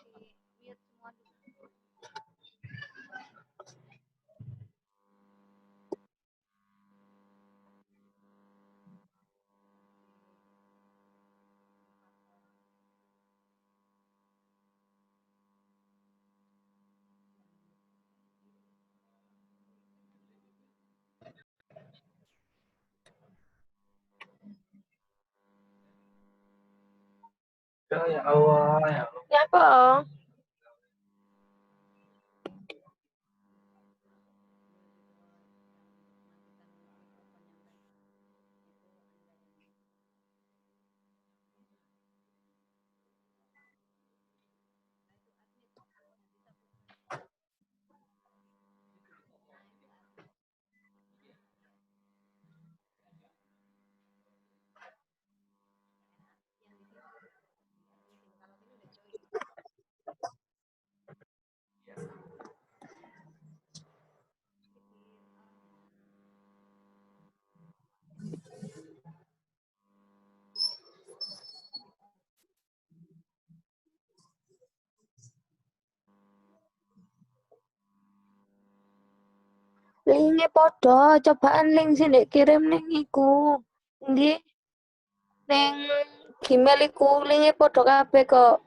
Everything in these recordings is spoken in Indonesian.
Di mute semua dulu. Ya Allah, ya Allah. Ya apa? Linknya podo, cobaan link sini kirim ning iku. Nggih. Ning Gmail iku linknya podo kabeh kok.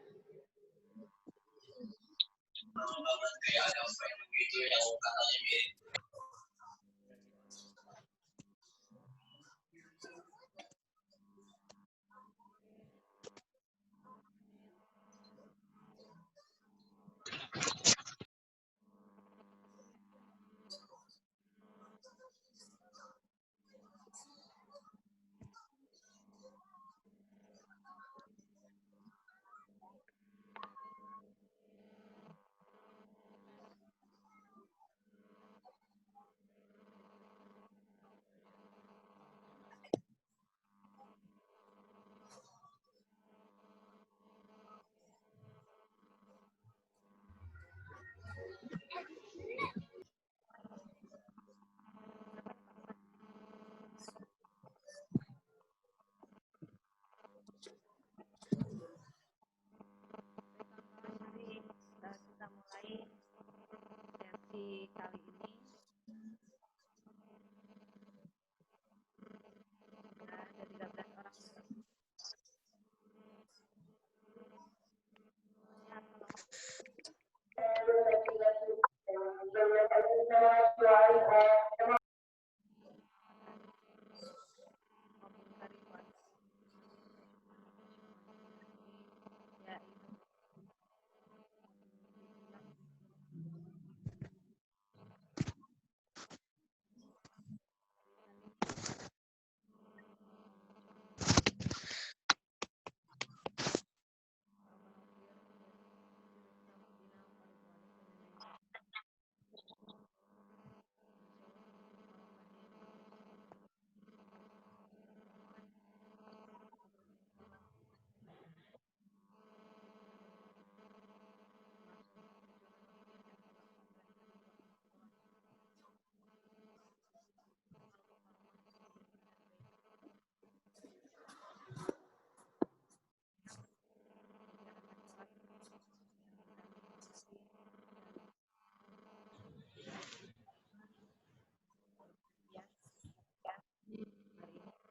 Kita mulai sesi kali ini. Ada 13 orang.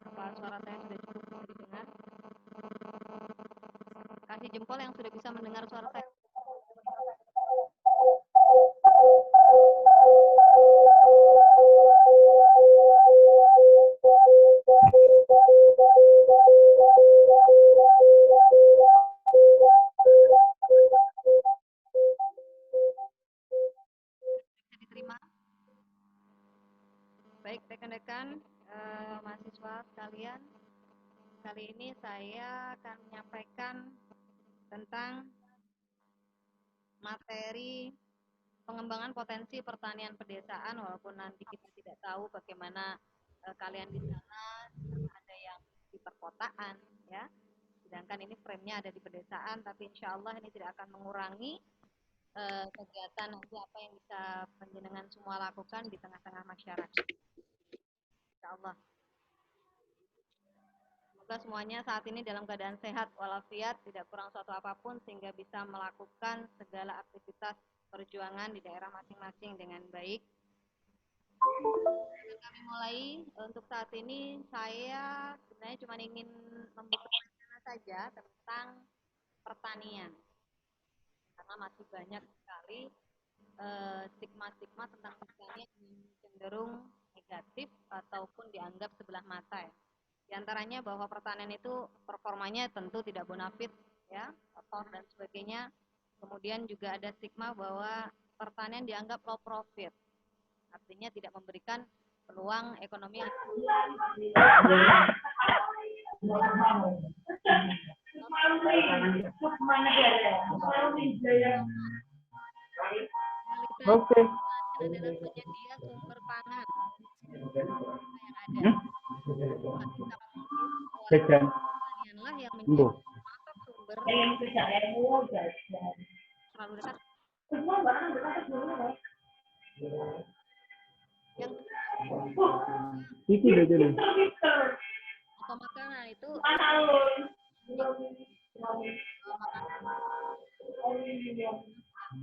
Apa suara saya sudah cukup didengar? Kasih jempol yang sudah bisa mendengar suara saya. Bisa diterima? Baik, rekan-rekan mahasiswa sekalian, kali ini saya akan menyampaikan tentang materi pengembangan potensi pertanian pedesaan, walaupun nanti kita tidak tahu bagaimana kalian di sana ada yang di perkotaan, ya. Sedangkan ini frame-nya ada di pedesaan, tapi insya Allah ini tidak akan mengurangi kegiatan nanti apa yang bisa penjenengan semua lakukan di tengah-tengah masyarakat. Insya Allah. Semoga semuanya saat ini dalam keadaan sehat walafiat, tidak kurang suatu apapun sehingga bisa melakukan segala aktivitas perjuangan di daerah masing-masing dengan baik. Kami mulai untuk saat ini saya sebenarnya cuma ingin membuka wacana saja tentang pertanian. Karena masih banyak sekali stigma-stigma tentang pertanian yang cenderung negatif ataupun dianggap sebelah mata ya. Di antaranya bahwa pertanian itu performanya tentu tidak bonafit ya, kotor dan sebagainya. Kemudian juga ada stigma bahwa pertanian dianggap low profit. Artinya tidak memberikan peluang ekonomi yang Oke. adalah penyedia sumber pangan yang ada. Jajan. Pertanianlah yang menjadi pemasok sumber terlalu dekat yang Itu jajan. atau makanan itu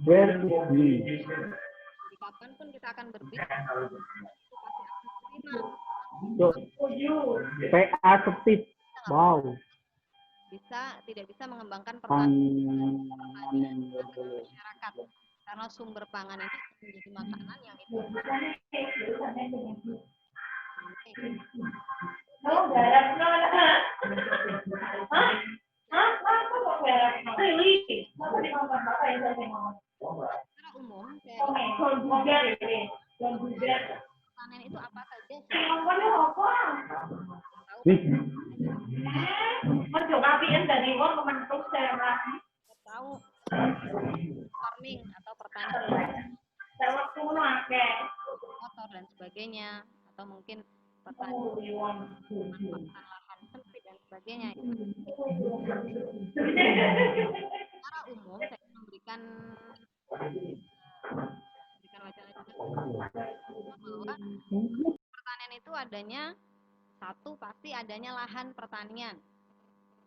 Where is me? di kapanpun kita akan berbicara itu pasti akan terima PA aktif. Wow. tidak bisa mengembangkan pertanian masyarakat karena sumber pangan ini menjadi makanan yang itu secara umum pertanian itu apa saja sih? Tahu farming atau pertanian motor dan sebagainya atau mungkin pertanian lahan sempit dan sebagainya. Secara umum saya memberikan wacana juga bahwa pertanian itu adanya satu pasti adanya lahan pertanian.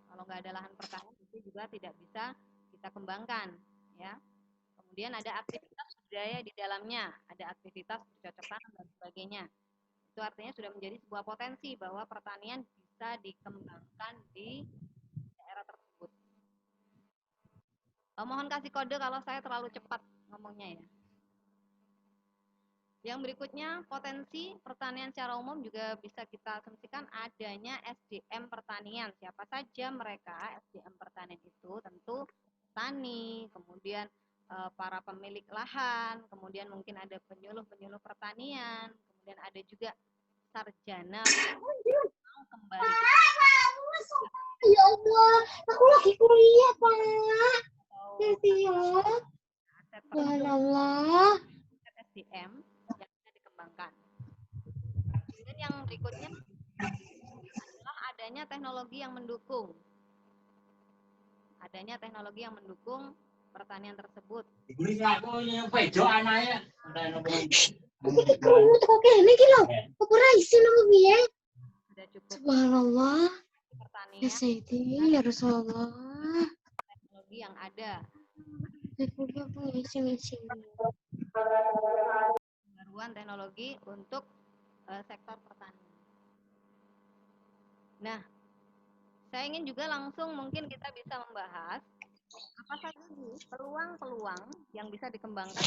Kalau nggak ada lahan pertanian itu juga tidak bisa kita kembangkan, ya. Kemudian ada aktivitas budaya di dalamnya, ada aktivitas bercocok tanam dan sebagainya. Itu artinya sudah menjadi sebuah potensi bahwa pertanian bisa dikembangkan di daerah tersebut. Mohon kasih kode kalau saya terlalu cepat ngomongnya ya. Yang berikutnya, potensi pertanian secara umum juga bisa kita asumsikan adanya SDM pertanian. Siapa saja mereka SDM pertanian itu? Tentu petani, kemudian para pemilik lahan, kemudian mungkin ada penyuluh-penyuluh pertanian, kemudian ada juga sarjana mau kembali. Ya Allah, aku lagi kuliah, Pak. Ya Allah. SDM yang bisa dikembangkan. Kemudian yang berikutnya adalah adanya teknologi yang mendukung. Adanya teknologi yang mendukung pertanian tersebut. Sudah cukup. Subhanallah. Pertanian Ya Sayyidi, ya Rasulullah. teknologi yang ada. Pembaruan teknologi untuk sektor pertanian. Nah, saya ingin juga langsung mungkin kita bisa membahas apa saja sih peluang-peluang yang bisa dikembangkan.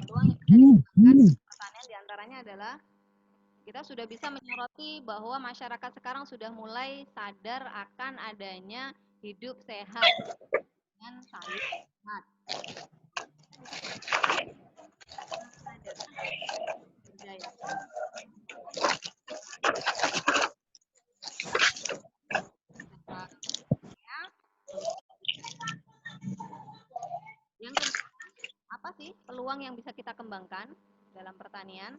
Peluang yang bisa dikembangkan pertanian diantaranya adalah kita sudah bisa menyoroti bahwa masyarakat sekarang sudah mulai sadar akan adanya hidup sehat dengan sayur sehat. Yang kedua, apa sih peluang yang bisa kita kembangkan dalam pertanian?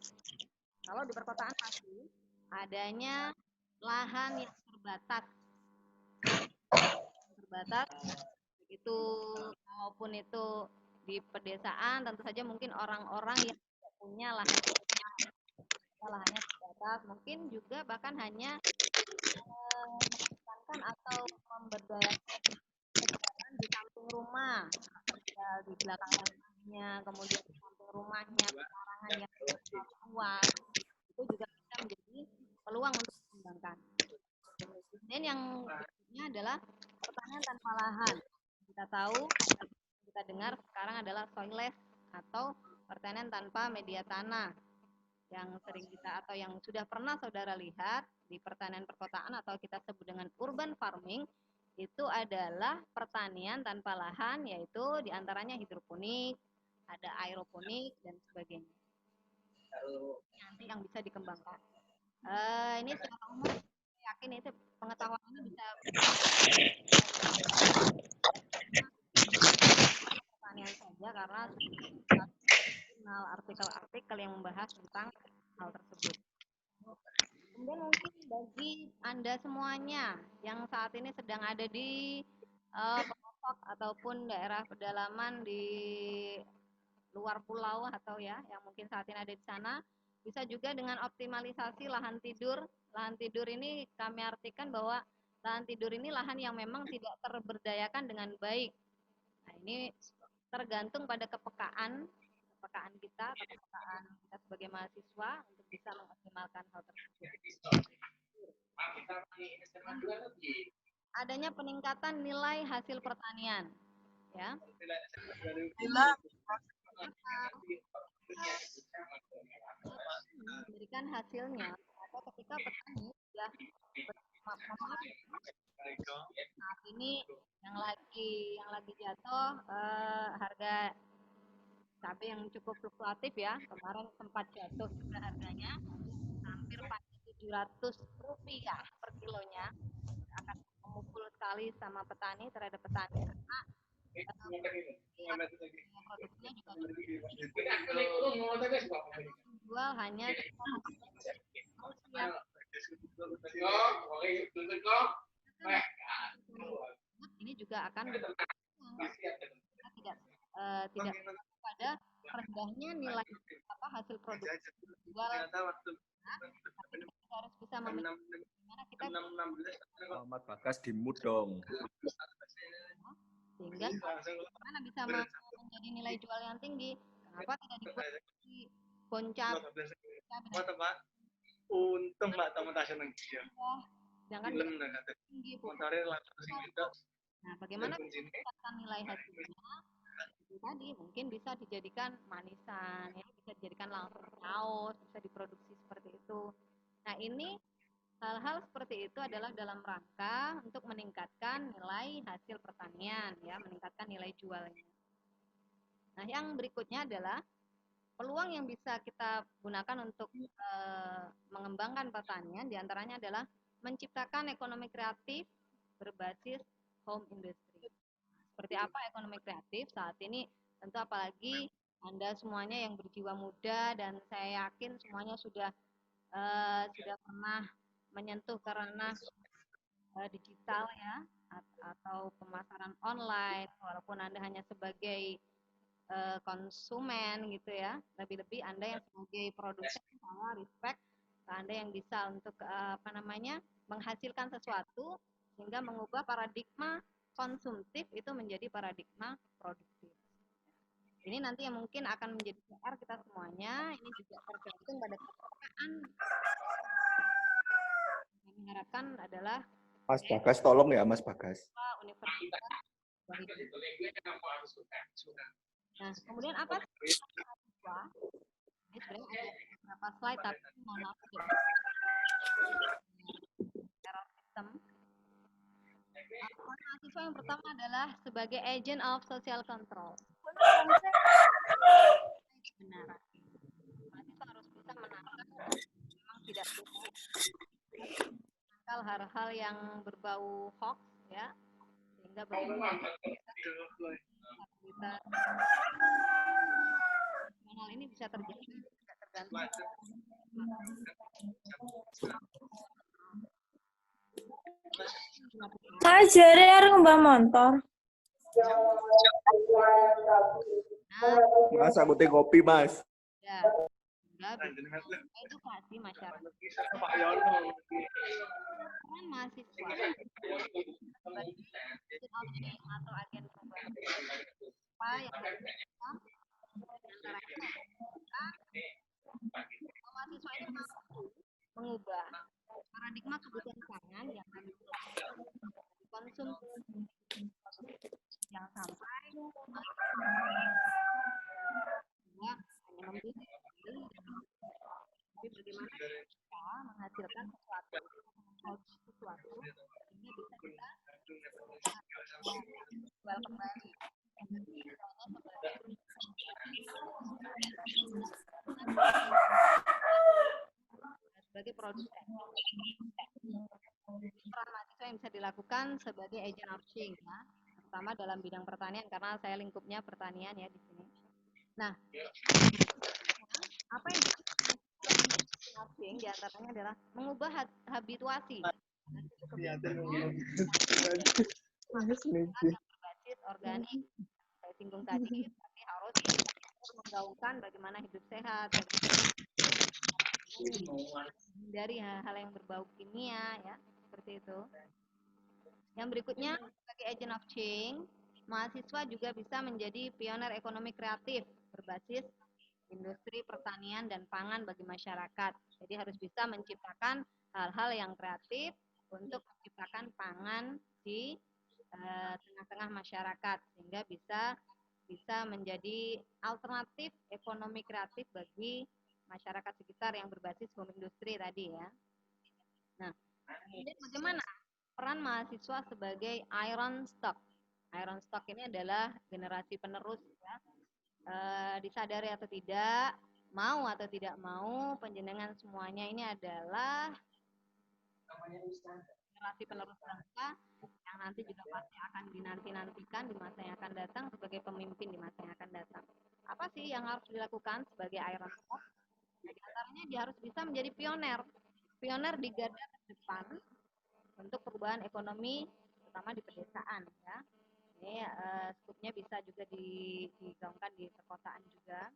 Kalau di perkotaan pasti adanya lahan yang terbatas, begitu maupun itu di pedesaan tentu saja mungkin orang-orang yang tidak punya lahannya terbatas. terbatas, mungkin juga bahkan hanya menekankan atau memberdayakan kegiatan di samping rumah, ya, di belakang rumahnya, kemudian di samping rumahnya, pekarangan yang luas, itu juga bisa menjadi peluang untuk dikembangkan. Kemudian yang berikutnya adalah pertanian tanpa lahan. Kita tahu, kita dengar sekarang adalah soilless atau pertanian tanpa media tanah. Yang sering kita atau yang sudah pernah saudara lihat di pertanian perkotaan atau kita sebut dengan urban farming, itu adalah pertanian tanpa lahan, yaitu diantaranya hidroponik, ada aeroponik, dan sebagainya. Nanti yang bisa dikembangkan. Ini secara umum saya yakin itu pengetahuan ini bisa pertanian saja karena artikel-artikel yang membahas tentang hal tersebut. Kemudian mungkin bagi Anda semuanya yang saat ini sedang ada di pelosok ataupun daerah pedalaman di luar pulau atau ya yang mungkin saat ini ada di sana, bisa juga dengan optimalisasi lahan tidur. Lahan tidur ini kami artikan bahwa lahan tidur ini lahan yang memang tidak terberdayakan dengan baik. Nah, ini tergantung pada kepekaan kita atau kepekaan kita sebagai mahasiswa untuk bisa mengoptimalkan hal tersebut. Adanya peningkatan nilai hasil pertanian, ya. Memberikan hasilnya atau ketika petani sudah saat ini yang lagi jatuh harga cabai yang cukup fluktuatif ya, kemarin sempat jatuh juga harganya hampir pada Rp700 per kilonya, akan memukul sekali sama petani terhadap petani karena produksinya juga jual hanya ini juga akan tidak pada rendahnya nilai hasil produksi jual. Tapi kita harus bisa memilih gimana kita Muhammad Bagas dimut dong. Sehingga mana bisa menjadi nilai jual yang tinggi. Kenapa tidak dibuat di boncap? Untung Mbak teman seneng dia. Jangan tinggi. Nah, bagaimana kita nilai hasilnya? Tadi mungkin bisa dijadikan manisan, ya, bisa dijadikan langsung saus, bisa diproduksi seperti itu. Nah, ini hal-hal seperti itu adalah dalam rangka untuk meningkatkan nilai hasil pertanian, ya, meningkatkan nilai jualnya. Nah, yang berikutnya adalah peluang yang bisa kita gunakan untuk mengembangkan pertanian, diantaranya adalah menciptakan ekonomi kreatif berbasis home industry. Seperti apa ekonomi kreatif saat ini? Tentu apalagi Anda semuanya yang berjiwa muda dan saya yakin semuanya sudah pernah menyentuh ke ranah digital ya atau pemasaran online, walaupun Anda hanya sebagai konsumen gitu ya. Lebih-lebih Anda yang sebagai produsen, saya respect ke Anda yang bisa untuk menghasilkan sesuatu sehingga mengubah paradigma konsumtif itu menjadi paradigma produktif. Ini nanti yang mungkin akan menjadi PR kita semuanya. Ini juga tergantung pada kepekaan. Yang diharapkan adalah Mas Bagas, tolong ya Mas Bagas. Universitas. Nah, kemudian apa sih mahasiswa? Ini sebenarnya ada beberapa slide tapi mohon maaf error sistem. Mahasiswa yang pertama adalah sebagai agent of social control. Benar. Mahasiswa harus bisa menangkal memang tidak menangkal hal-hal yang berbau hoax ya, sehingga bagaimana hal ini bisa terjadi tidak tergantung. Ajare arep ngembang motor. Mas, aku teh kopi, Mas. Ya. juga bisa edukasi masyarakat. Pak Yono. Peran mahasiswa sebagai agent outreach atau agen perubahan apa yang dilakukan diantaranya mahasiswa ini mampu mengubah paradigma kebutuhan pangan yang tadi dikonsumsi, jangan sampai bahwa hanya membeli, tapi bagaimana kita menghasilkan sesuatu sehingga bisa kita jual kembali. Sebagai produsen, peran mahasiswa yang bisa dilakukan sebagai agent of change, ya, terutama dalam bidang pertanian karena saya lingkupnya pertanian ya di sini. Nah, apa yang di antaranya adalah mengubah habituasi berbasis organik. Saya singgung tadi, tapi harus menggaungkan bagaimana hidup sehat, dari hal-hal yang berbau kimia, ya, seperti itu. Yang berikutnya, sebagai agent of change, mahasiswa juga bisa menjadi pioner ekonomi kreatif berbasis industri pertanian dan pangan bagi masyarakat. Jadi harus bisa menciptakan hal-hal yang kreatif untuk menciptakan pangan di tengah-tengah masyarakat sehingga bisa menjadi alternatif ekonomi kreatif bagi masyarakat sekitar yang berbasis home industri tadi ya. Nah, kemudian bagaimana peran mahasiswa sebagai iron stock? Iron stock ini adalah generasi penerus ya. Disadari atau tidak, mau atau tidak mau, penjenengan semuanya ini adalah generasi penerus bangsa yang nanti juga pasti akan dinanti-nantikan di masa yang akan datang sebagai pemimpin di masa yang akan datang. Apa sih yang harus dilakukan sebagai iron stock? Nah, di antaranya dia harus bisa menjadi pioner di garda terdepan untuk perubahan ekonomi, terutama di pedesaan ya. Ini skupnya bisa juga digaungkan di perkotaan juga.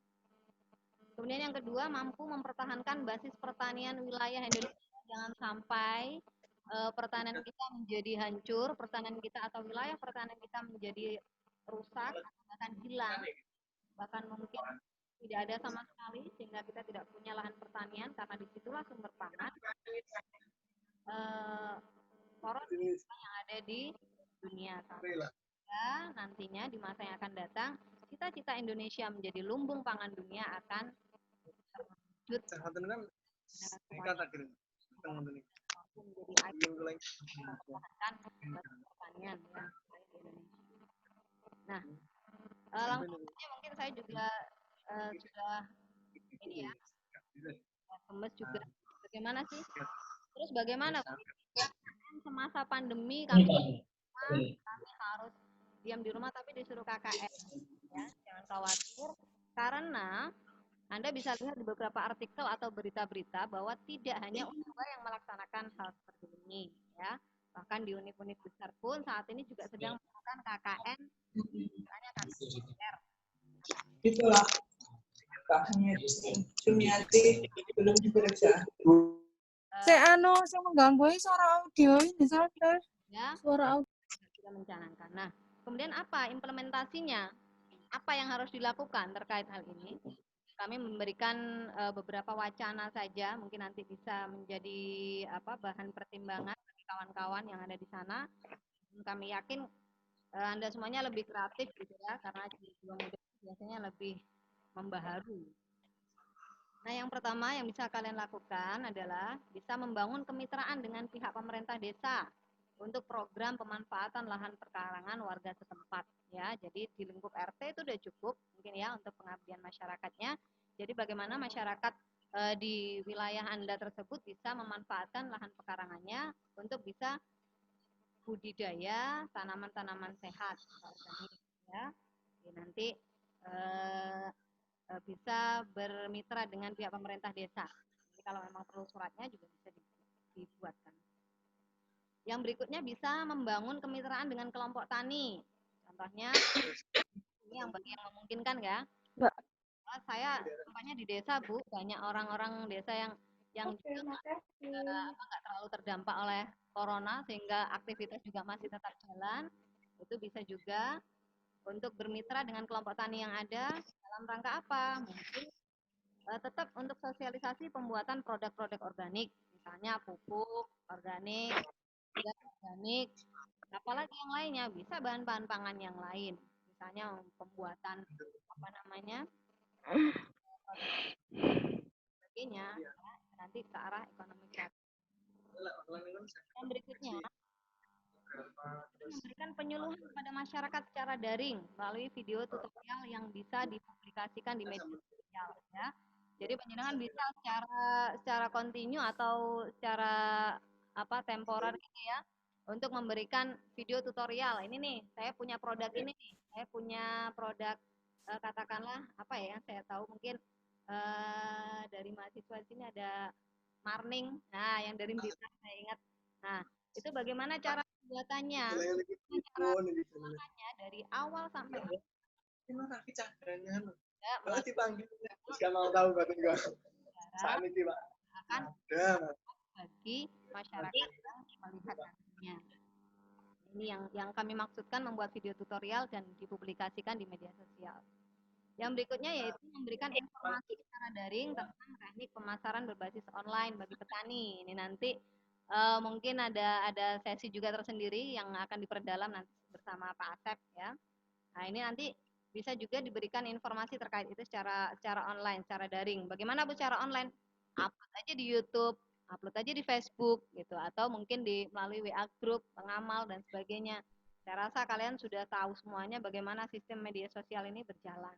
Kemudian yang kedua, mampu mempertahankan basis pertanian wilayah Indonesia. Jangan sampai pertanian kita menjadi hancur, pertanian kita atau wilayah pertanian kita menjadi rusak, bahkan hilang, bahkan mungkin tidak ada sama sekali, sehingga kita tidak punya lahan pertanian, karena disitulah sumber pangan. Poros yang ada di dunia. Ya, nantinya di masa yang akan datang, cita-cita Indonesia menjadi lumbung pangan dunia akan terwujud dengan menjadi pertanian ya di Indonesia. Nah, langsung saja mungkin saya juga sudah ini ya, gemes juga. Bagaimana sih? Terus bagaimana semasa pandemi kami harus diam di rumah tapi disuruh KKN ya, jangan khawatir karena Anda bisa lihat di beberapa artikel atau berita-berita bahwa tidak hanya UNBA yang melaksanakan hal seperti ini ya, bahkan di univ-univ besar pun saat ini juga sedang melakukan KKN, misalnya KKN. Itulah kakaknya Sumiati belum diperiksa. Saya mengganggu suara audio ini sadar. Ya, Suara audio. sudah mencanangkan. Nah, kemudian apa implementasinya? Apa yang harus dilakukan terkait hal ini? Kami memberikan beberapa wacana saja, mungkin nanti bisa menjadi bahan pertimbangan bagi kawan-kawan yang ada di sana. Kami yakin Anda semuanya lebih kreatif gitu ya, karena jiwa muda biasanya lebih membaharui. Nah, yang pertama yang bisa kalian lakukan adalah bisa membangun kemitraan dengan pihak pemerintah desa untuk program pemanfaatan lahan perkarangan warga setempat ya. Jadi di lingkup RT itu sudah cukup mungkin ya untuk pengabdian masyarakatnya. Jadi bagaimana masyarakat di wilayah Anda tersebut bisa memanfaatkan lahan pekarangannya untuk bisa budidaya tanaman-tanaman sehat organik ya. Jadi nanti bisa bermitra dengan pihak pemerintah desa. Jadi kalau memang perlu suratnya juga bisa dibuatkan. Yang berikutnya bisa membangun kemitraan dengan kelompok tani. Contohnya ini yang bagi yang memungkinkan ya. Mbak. Saya tempatnya di desa, Bu. Banyak orang-orang desa yang juga nggak terlalu terdampak oleh corona sehingga aktivitas juga masih tetap jalan. Itu bisa juga untuk bermitra dengan kelompok tani yang ada dalam rangka apa? Mungkin tetap untuk sosialisasi pembuatan produk-produk organik, misalnya pupuk organik, gas organik, apalagi yang lainnya, bisa bahan-bahan pangan yang lain, misalnya pembuatan apa namanya sebagainya, ya, nanti ke arah ekonomi kreatif. Dan berikutnya, memberikan penyuluhan kepada masyarakat secara daring melalui video tutorial yang bisa dipublikasikan di media sosial, ya. Jadi penjenengan bisa secara kontinu atau secara temporer gitu ya, untuk memberikan video tutorial. Ini nih, saya punya produk ini nih, saya punya produk katakanlah apa ya, yang saya tahu mungkin dari mahasiswa sini ada Marning. Nah, yang dari Blitar saya ingat. Nah, itu bagaimana cara pembuatannya? Cara pembuatannya dari awal sampai akhir Terima kasih cadangan. ya, Kalau dipanggil, gak mau tahu berarti enggak. Saat ini, Pak. akan Ada. bagi masyarakat yang melihat nantinya. Ini yang kami maksudkan membuat video tutorial dan dipublikasikan di media sosial. Yang berikutnya yaitu memberikan informasi secara daring tentang teknik pemasaran berbasis online bagi petani. Ini nanti mungkin ada sesi juga tersendiri yang akan diperdalam nanti bersama Pak Asep ya. Nah, ini nanti bisa juga diberikan informasi terkait itu secara online, secara daring. Bagaimana Bu cara online? Upload aja di YouTube, upload aja di Facebook gitu, atau mungkin melalui WA group, pengamal dan sebagainya. Saya rasa kalian sudah tahu semuanya bagaimana sistem media sosial ini berjalan.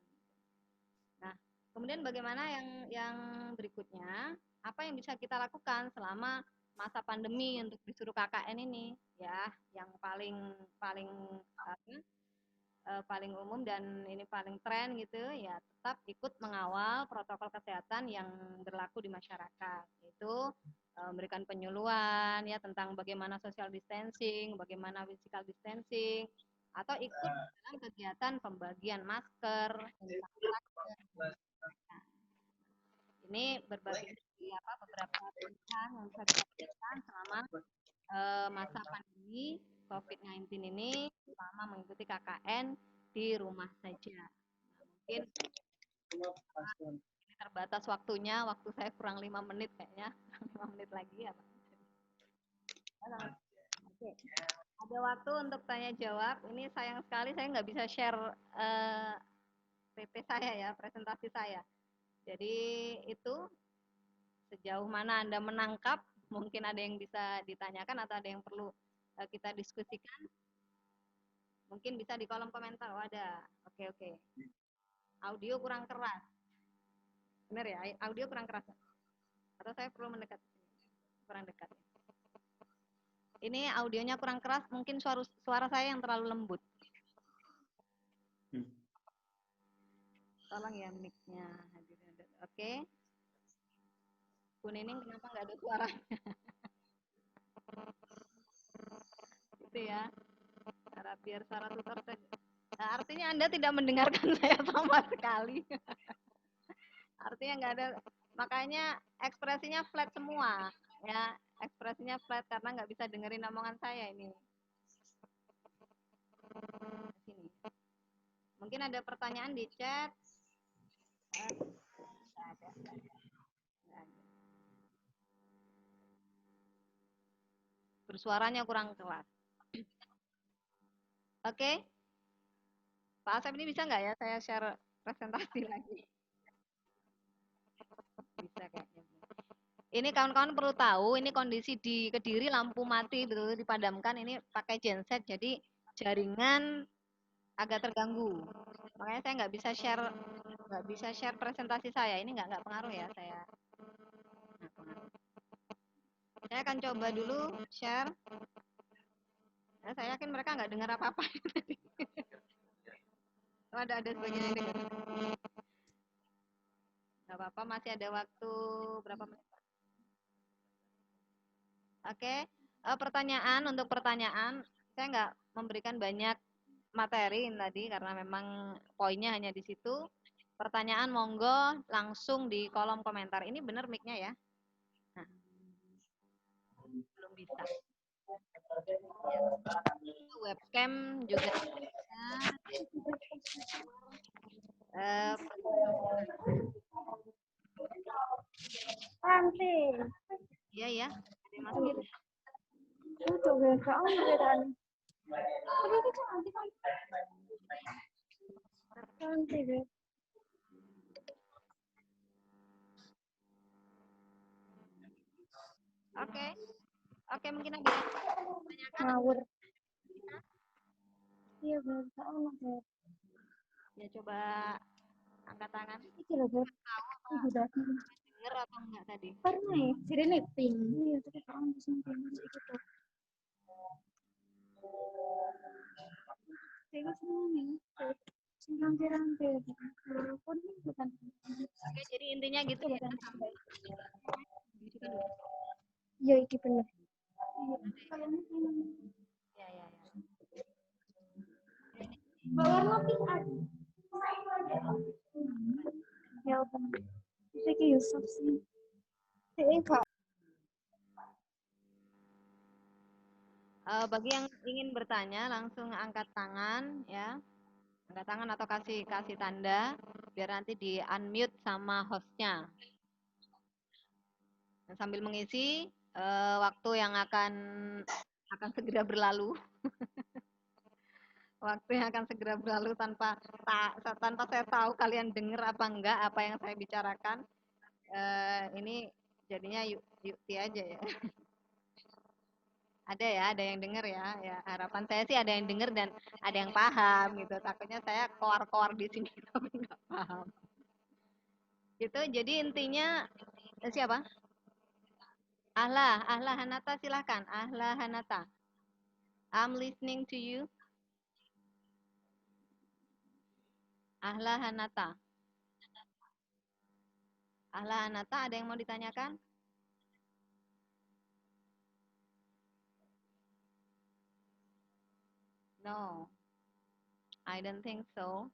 Nah, kemudian bagaimana yang berikutnya? Apa yang bisa kita lakukan selama masa pandemi untuk disuruh KKN ini? Ya, yang paling paling paling umum dan ini paling tren gitu ya, tetap ikut mengawal protokol kesehatan yang berlaku di masyarakat, yaitu memberikan penyuluhan ya tentang bagaimana social distancing, bagaimana physical distancing, atau ikut dalam kegiatan pembagian masker. Ini beberapa pilihan yang bisa kita lakukan selama masa pandemi COVID-19 ini, selama mengikuti KKN di rumah saja. Nah, mungkin ini terbatas waktunya, waktu saya kurang 5 menit kayaknya, 5 menit lagi ya Pak. Oke. Ada waktu untuk tanya jawab. Ini sayang sekali saya nggak bisa share PP saya ya, presentasi saya. Jadi itu sejauh mana Anda menangkap, mungkin ada yang bisa ditanyakan atau ada yang perlu kita diskusikan. Mungkin bisa di kolom komentar. Oh, ada. Oke. Audio kurang keras. Benar ya? Audio kurang keras. Atau saya perlu mendekat? Kurang dekat. Ini audionya kurang keras, mungkin suara saya yang terlalu lembut. Tolong ya mic-nya. Oke. Bu Nining kenapa nggak ada suaranya? Itu ya. Biar suara tutor. Nah, artinya Anda tidak mendengarkan saya sama sekali. Artinya nggak ada, makanya ekspresinya flat semua. Ya, ekspresinya flat karena nggak bisa dengerin omongan saya ini. Sini. Mungkin ada pertanyaan di chat. Nggak ada. Bersuaranya kurang keras. Oke. Pak Asep ini bisa nggak ya saya share presentasi lagi? Bisa kayaknya. Ini kawan-kawan perlu tahu, ini kondisi di Kediri lampu mati betul-betul dipadamkan, ini pakai genset jadi jaringan agak terganggu. Makanya saya nggak bisa share presentasi saya. Ini nggak pengaruh ya saya. Saya akan coba dulu share. Nah, saya yakin mereka nggak dengar apa-apa. Oh, ada sebagian yang dengar. Nggak apa-apa, masih ada waktu berapa menit? Oke, untuk pertanyaan, saya nggak memberikan banyak materi tadi karena memang poinnya hanya di situ. pertanyaan monggo langsung di kolom komentar. Ini bener mic-nya ya? Nah, belum bisa. Webcam juga bisa. Iya ya, ada yang masuk. Oke, oke mungkin ada yang tanyakan. Ngawur. Iya, bener. Ya coba angkat tangan. Iki lho, Beb. Ibu tadi. Dengar atau enggak tadi? Pernah ya? Sirene ping. Iya, tapi kamu bisa ping. Itu tuh. Saya senang. Rangkai-rangkai. Walaupun bukan. Oke, jadi intinya gitu ya. Iya, iki bener. Ya, ya, ya. Warna pink ada. Ya, bener. Iki Yusuf sih. Kak. Bagi yang ingin bertanya langsung angkat tangan ya. Angkat tangan atau kasih tanda biar nanti di unmute sama hostnya. Dan sambil mengisi waktu yang akan segera berlalu. Waktu yang akan segera berlalu tanpa saya tahu kalian dengar apa enggak apa yang saya bicarakan. Ini jadinya yukti aja ya. Ada ya, ada yang dengar ya. Ya harapan saya sih ada yang dengar dan ada yang paham gitu. Takutnya saya keluar di sini tapi nggak paham. Gitu. Jadi intinya siapa? Ahla Hanata silahkan. Ahla Hanata. I'm listening to you. Ahla Hanata. Ahla Hanata, ada yang mau ditanyakan? No, I don't think so.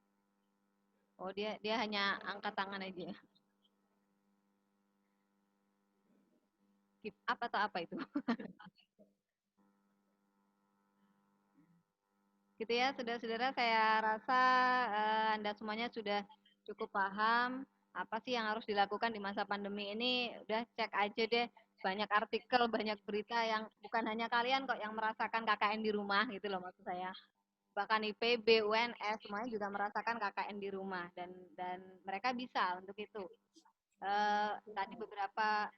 Oh, dia hanya angkat tangan aja. Give up atau apa itu? Gitu ya, saudara-saudara, saya rasa Anda semuanya sudah cukup paham apa sih yang harus dilakukan di masa pandemi ini. Udah cek aja deh, banyak artikel, banyak berita yang bukan hanya kalian kok yang merasakan KKN di rumah gitu loh maksud saya. Bahkan IPB, UNS semuanya juga merasakan KKN di rumah dan mereka bisa untuk itu. Tadi beberapa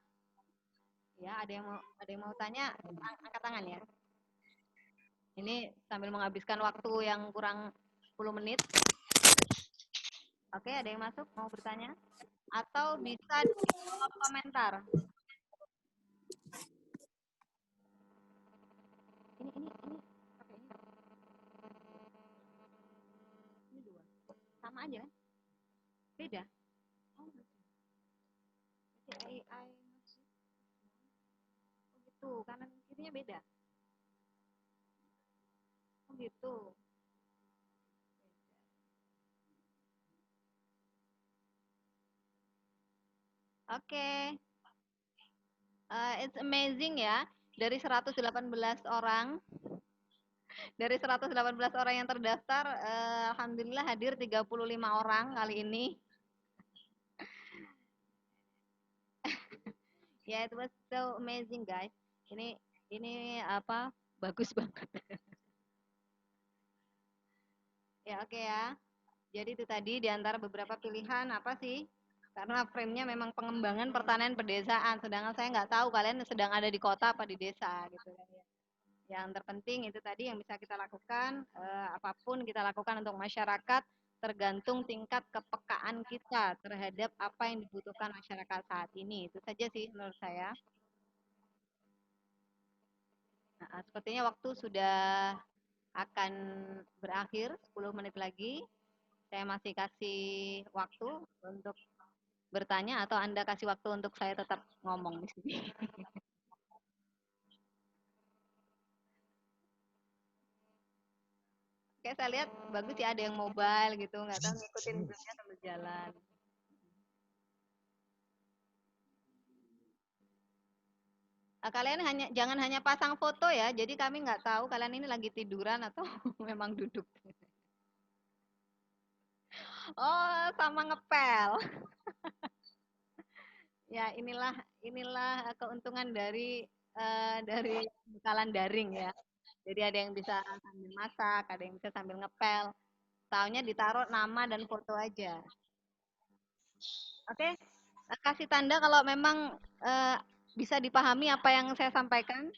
ya ada yang mau tanya, angkat tangan ya. Ini sambil menghabiskan waktu yang kurang 10 menit. Oke, ada yang masuk mau bertanya? Atau bisa di kolom komentar. Ini oke, ini dua. Sama aja kan? Beda. Oh, AI. Oh gitu, kanan kirinya beda. Oh gitu. Oke. It's amazing ya. Dari 118 orang, yang terdaftar, alhamdulillah hadir 35 orang kali ini. Ya, it was so amazing guys. Ini apa? Bagus banget. Ya, oke ya. Jadi itu tadi di antara beberapa pilihan apa sih? Karena frame-nya memang pengembangan pertanian pedesaan, sedangkan saya nggak tahu kalian sedang ada di kota apa di desa gitu kan ya. Yang terpenting itu tadi yang bisa kita lakukan, apapun kita lakukan untuk masyarakat tergantung tingkat kepekaan kita terhadap apa yang dibutuhkan masyarakat saat ini. Itu saja sih menurut saya. Nah, sepertinya waktu sudah akan berakhir 10 menit lagi. Saya masih kasih waktu untuk bertanya atau Anda kasih waktu untuk saya tetap ngomong di sini. Kayak saya lihat bagus ya ada yang mobile gitu, nggak tahu ngikutin zoomnya sambil jalan. Kalian jangan hanya pasang foto ya, jadi kami nggak tahu kalian ini lagi tiduran atau memang duduk. Oh, sama ngepel. Ya, inilah keuntungan dari bekalan daring ya. Jadi ada yang bisa sambil masak, ada yang bisa sambil ngepel. Taunya ditaruh nama dan foto aja. Oke, kasih tanda kalau memang bisa dipahami apa yang saya sampaikan.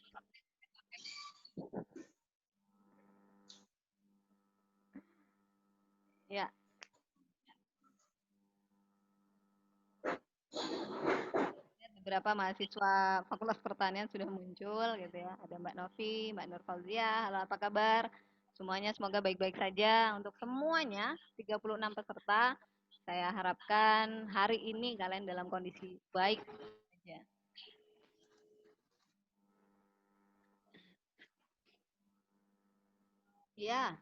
Ya. Beberapa mahasiswa Fakultas Pertanian sudah muncul gitu ya. Ada Mbak Novi, Mbak Nur Fauzia. Halo, apa kabar? Semuanya semoga baik-baik saja. Untuk semuanya 36 peserta, saya harapkan hari ini kalian dalam kondisi baik saja. Ya.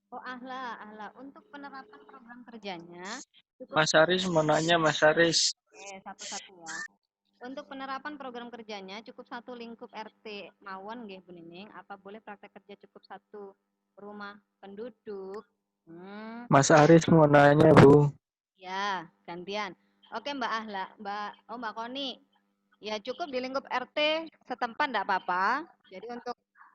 Oh, ahla. Untuk penerapan program kerjanya cukup. Mas Aris mau nanya, Mas Aris. Satu-satu ya. Untuk penerapan program kerjanya cukup satu lingkup RT mawon nggih Bu Nining. Apa boleh praktek kerja cukup satu rumah penduduk? Mas Aris mau nanya, Bu. Ya, gantian. Oke Mbak Ahla, Mbak Koni. Ya cukup di lingkup RT setempat enggak apa-apa. Jadi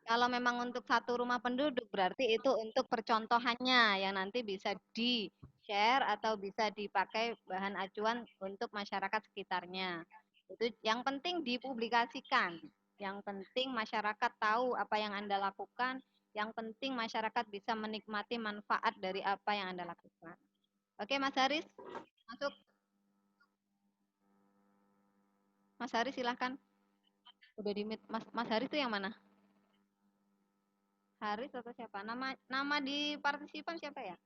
kalau memang untuk satu rumah penduduk berarti itu untuk percontohannya yang nanti bisa di-share atau bisa dipakai bahan acuan untuk masyarakat sekitarnya. Itu yang penting dipublikasikan. Yang penting masyarakat tahu apa yang Anda lakukan, yang penting masyarakat bisa menikmati manfaat dari apa yang Anda lakukan. Oke, Mas Haris, masuk. Mas Haris silahkan. Udah di mute. Mas Haris itu yang mana? Haris atau siapa? Nama di partisipan siapa ya?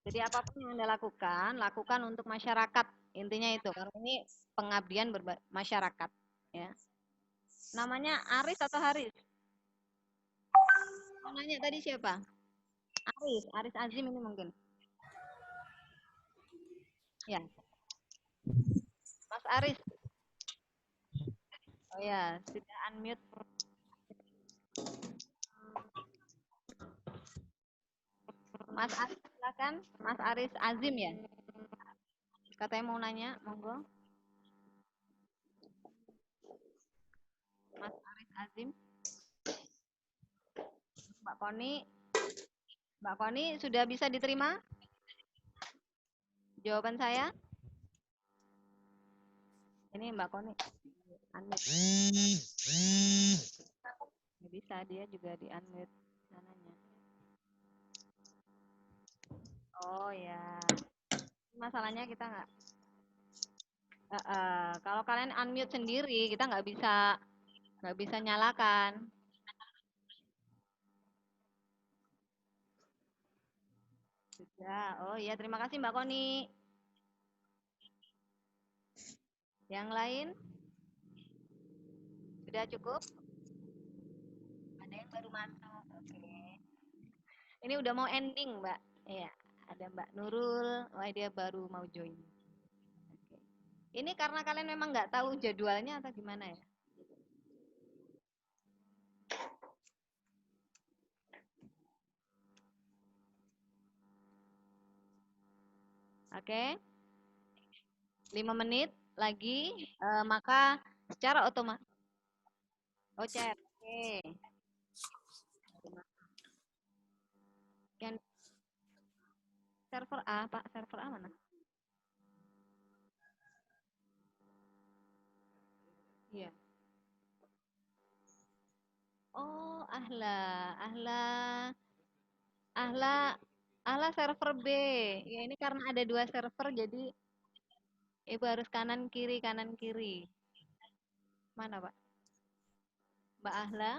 Jadi apapun yang Anda lakukan untuk masyarakat. Intinya itu. Karena ini pengabdian masyarakat. Ya. Namanya Aris atau Haris? Nanya tadi siapa? Aris Azim ini mungkin. Ya. Mas Aris. Oh ya, sudah unmute. Mas Aris silakan. Mas Aris Azim ya. Katanya mau nanya, monggo. Mas Aris Azim. Mbak Koni sudah bisa diterima? Jawaban saya? Ini Mbak Koni. Unmute. Nggak bisa, dia juga di unmute sananya. Oh ya. Masalahnya kita nggak. Kalau kalian unmute sendiri, kita nggak bisa nyalakan. Sudah. Oh iya, terima kasih Mbak Koni. Yang lain? Sudah cukup? Ada yang baru masuk. Oke. Ini udah mau ending, Mbak. Iya, ada Mbak Nurul. Wah, dia baru mau join. Oke. Ini karena kalian memang nggak tahu jadwalnya atau gimana ya? Oke. 5 menit lagi, maka secara otomatis. Oh, chat. Oke. Server A, Pak. Server A mana? Iya. Oh, ahla server B. Ya, ini karena ada 2 server, jadi Ibu harus kanan kiri. Mana, Pak? Mbak Ahla?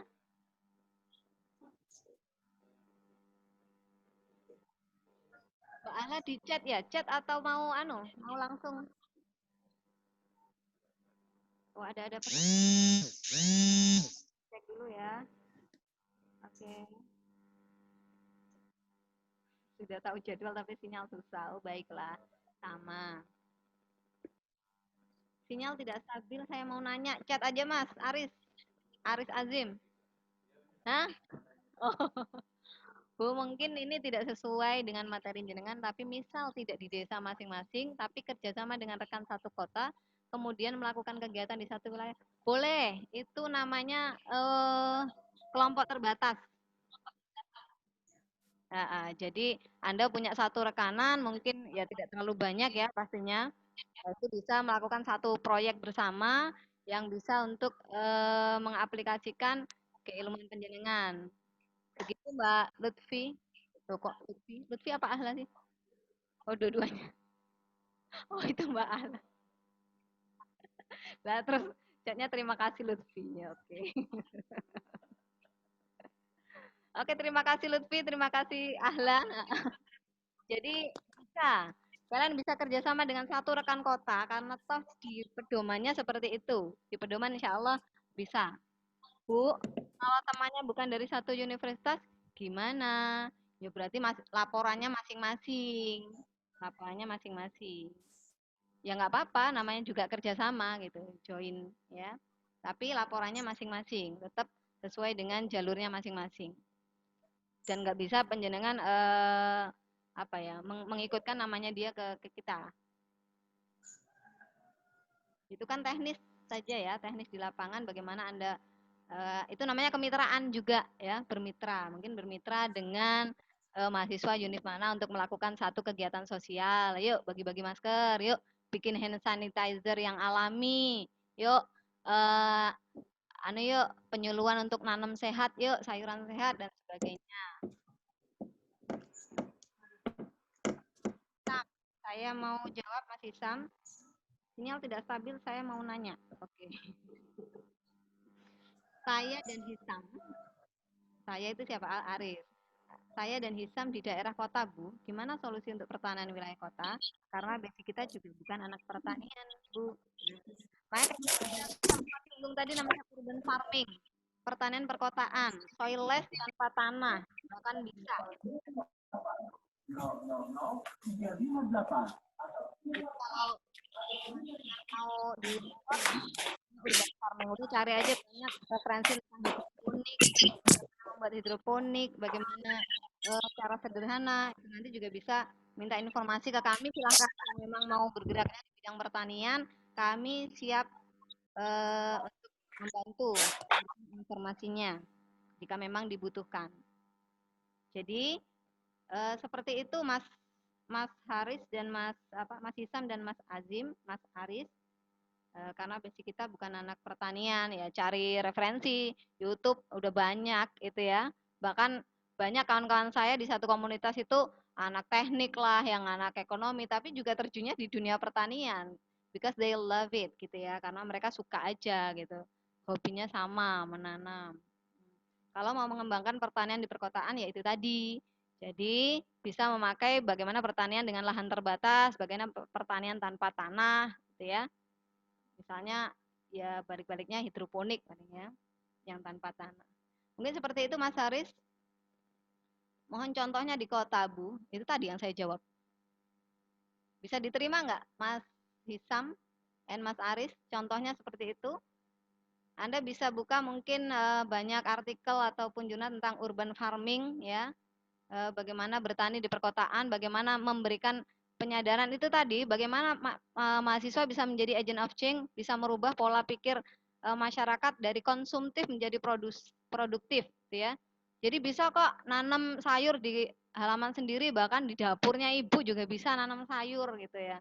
Ahla di chat ya, chat atau mau mau langsung? Oh, ada pesan. Cek dulu ya. Oke. Sudah tahu jadwal tapi sinyal susah. Oh, baiklah. Sama. Sinyal tidak stabil, saya mau nanya. Chat aja Mas, Aris Azim. Hah? Oh. Bu, mungkin ini tidak sesuai dengan materi jenengan, tapi misal tidak di desa masing-masing, tapi kerjasama dengan rekan satu kota, kemudian melakukan kegiatan di satu wilayah. Boleh, itu namanya kelompok terbatas. Jadi Anda punya satu rekanan, mungkin ya tidak terlalu banyak ya pastinya. Itu bisa melakukan satu proyek bersama yang bisa untuk mengaplikasikan keilmuan penjenengan. Begitu Mbak Lutfi. Tuh kok Lutfi? Lutfi apa Ahla sih? Oh, dua-duanya. Oh, itu Mbak Ahla. Nah, terus chatnya terima kasih Lutfi. Ya, oke. Oke, terima kasih Lutfi, terima kasih Ahla. Jadi bisa. Kalian bisa kerjasama dengan satu rekan kota karena toh di pedomannya seperti itu. Di pedoman insya Allah bisa. Bu, kalau temannya bukan dari satu universitas, gimana? Ya berarti laporannya masing-masing. Laporannya masing-masing. Ya nggak apa-apa, namanya juga kerjasama gitu, join ya. Tapi laporannya masing-masing, tetap sesuai dengan jalurnya masing-masing. Dan nggak bisa penjenengan mengikutkan namanya dia ke kita. Itu kan teknis saja ya, teknis di lapangan bagaimana Anda itu namanya kemitraan juga ya, bermitra. Mungkin bermitra dengan mahasiswa unit mana untuk melakukan satu kegiatan sosial. Yuk bagi-bagi masker, yuk bikin hand sanitizer yang alami. Yuk yuk penyuluhan untuk nanam sehat, yuk sayuran sehat dan sebagainya. Saya mau jawab Mas Hisam. Sinyal tidak stabil, saya mau nanya. Oke. Saya dan Hisam. Saya itu siapa? Aris. Saya dan Hisam di daerah kota, Bu. Gimana solusi untuk pertanian wilayah kota? Karena basic kita juga bukan anak pertanian, Bu. Makanya sebelum tadi namanya urban farming. Pertanian perkotaan. Soilless tanpa tanah. Bahkan bisa. Kalau mau di urban farming itu cari aja banyak referensi tentang hidroponik, membuat hidroponik, bagaimana cara sederhana. Itu nanti juga bisa minta informasi ke kami. Silahkan kalau memang mau bergeraknya di bidang pertanian, kami siap untuk membantu informasinya jika memang dibutuhkan. Jadi seperti itu Mas Haris dan Mas Hisam dan Mas Azim, Mas Haris. Karena basic kita bukan anak pertanian ya, cari referensi YouTube udah banyak itu ya. Bahkan banyak kawan-kawan saya di satu komunitas itu anak teknik lah, yang anak ekonomi, tapi juga terjunnya di dunia pertanian because they love it gitu ya, karena mereka suka aja gitu, hobinya sama menanam. Kalau mau mengembangkan pertanian di perkotaan ya itu tadi. Jadi bisa memakai bagaimana pertanian dengan lahan terbatas, bagaimana pertanian tanpa tanah gitu ya. Misalnya ya balik-baliknya hidroponik ya, yang tanpa tanah. Mungkin seperti itu Mas Haris. Mohon contohnya di kota, Bu. Itu tadi yang saya jawab. Bisa diterima nggak Mas Hisam dan Mas Aris? Contohnya seperti itu. Anda bisa buka mungkin banyak artikel ataupun jurnal tentang urban farming ya. Bagaimana bertani di perkotaan, bagaimana memberikan penyadaran itu tadi, bagaimana mahasiswa bisa menjadi agent of change, bisa merubah pola pikir masyarakat dari konsumtif menjadi produktif, gitu ya. Jadi bisa kok nanam sayur di halaman sendiri, bahkan di dapurnya ibu juga bisa nanam sayur gitu ya.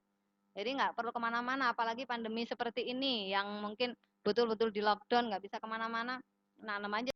Jadi nggak perlu kemana-mana, apalagi pandemi seperti ini yang mungkin betul-betul di lockdown, nggak bisa kemana-mana, nanam aja